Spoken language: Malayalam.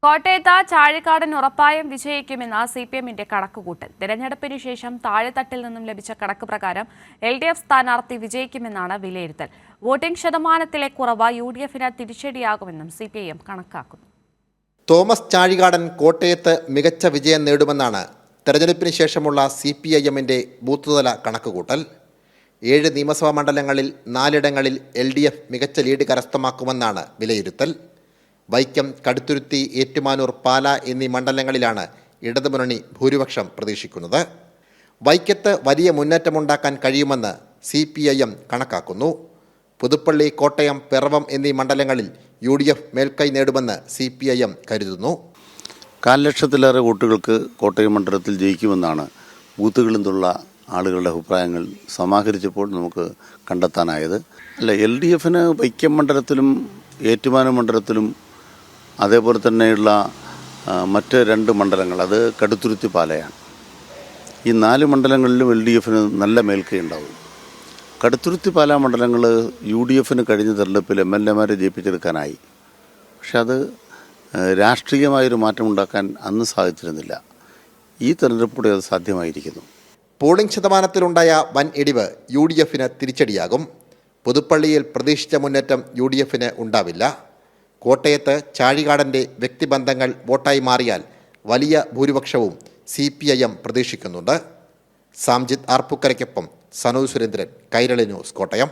കോട്ടയത്ത് ചാഴികാടൻ ഉറപ്പായും വിജയിക്കുമെന്ന സിപിഎമ്മിന്റെ കണക്കുകൂട്ടൽ. തെരഞ്ഞെടുപ്പിന് ശേഷം താഴെത്തട്ടിൽ നിന്നും ലഭിച്ച കണക്ക് പ്രകാരം LDF സ്ഥാനാർത്ഥി വിജയിക്കുമെന്നാണ് വിലയിരുത്തൽ. വോട്ടിംഗ് ശതമാനത്തിലെ കുറവ് UDFന് തിരിച്ചടിയാകുമെന്നും CPIM കണക്കാക്കുന്നു. തോമസ് ചാഴികാടൻ കോട്ടയത്ത് മികച്ച വിജയം നേടുമെന്നാണ് തെരഞ്ഞെടുപ്പിന് ശേഷമുള്ള CPIMന്റെ ബൂത്തുതല കണക്കുകൂട്ടൽ. 7 നിയമസഭാ മണ്ഡലങ്ങളിൽ 4 LDF മികച്ച ലീഡ് കരസ്ഥമാക്കുമെന്നാണ് വിലയിരുത്തൽ. വൈക്കം, കടുത്തുരുത്തി, ഏറ്റുമാനൂർ, പാല എന്നീ മണ്ഡലങ്ങളിലാണ് ഇടതുമുന്നണി ഭൂരിപക്ഷം പ്രതീക്ഷിക്കുന്നത്. വൈക്കത്ത് വലിയ മുന്നേറ്റമുണ്ടാക്കാൻ കഴിയുമെന്ന് CPIM കണക്കാക്കുന്നു. പുതുപ്പള്ളി, കോട്ടയം, പിറവം എന്നീ മണ്ഡലങ്ങളിൽ UDF മേൽക്കൈ നേടുമെന്ന് CPIM കരുതുന്നു. 1,00,000-ലേറെ വോട്ടുകൾക്ക് കോട്ടയം മണ്ഡലത്തിൽ ജയിക്കുമെന്നാണ് ബൂത്തുകളിൽ നിന്നുള്ള ആളുകളുടെ അഭിപ്രായങ്ങൾ സമാഹരിച്ചപ്പോൾ നമുക്ക് കണ്ടെത്താനായത്. LDFന് വൈക്കം മണ്ഡലത്തിലും ഏറ്റുമാനൂർ മണ്ഡലത്തിലും അതേപോലെ തന്നെയുള്ള മറ്റ് 2 മണ്ഡലങ്ങൾ, അത് കടുത്തുരുത്തി, പാലയാണ്. ഈ 4 മണ്ഡലങ്ങളിലും LDFന് നല്ല മേൽക്കൈ ഉണ്ടാവും. കടുത്തുരുത്തി, പാല മണ്ഡലങ്ങൾ UDFന് കഴിഞ്ഞ തെരഞ്ഞെടുപ്പിൽ MLAമാരെ ജയിപ്പിച്ചെടുക്കാനായി. പക്ഷെ അത് രാഷ്ട്രീയമായൊരു മാറ്റമുണ്ടാക്കാൻ അന്ന് സാധിച്ചിരുന്നില്ല. ഈ തെരഞ്ഞെടുപ്പോടെ അത് സാധ്യമായിരിക്കുന്നു. പോളിംഗ് ശതമാനത്തിലുണ്ടായ വൻ ഇടിവ് UDFന് തിരിച്ചടിയാകും. പുതുപ്പള്ളിയിൽ പ്രതീക്ഷിച്ച മുന്നേറ്റം UDFന് ഉണ്ടാവില്ല. കോട്ടയത്ത് ചാഴികാടൻ്റെ വ്യക്തിബന്ധങ്ങൾ വോട്ടായി മാറിയാൽ വലിയ ഭൂരിപക്ഷവും CPIM പ്രതീക്ഷിക്കുന്നുണ്ട്. സാംജിത് ആർപ്പുക്കരയ്ക്കൊപ്പം സനോജ് സുരേന്ദ്രൻ, കൈരളി ന്യൂസ്, കോട്ടയം.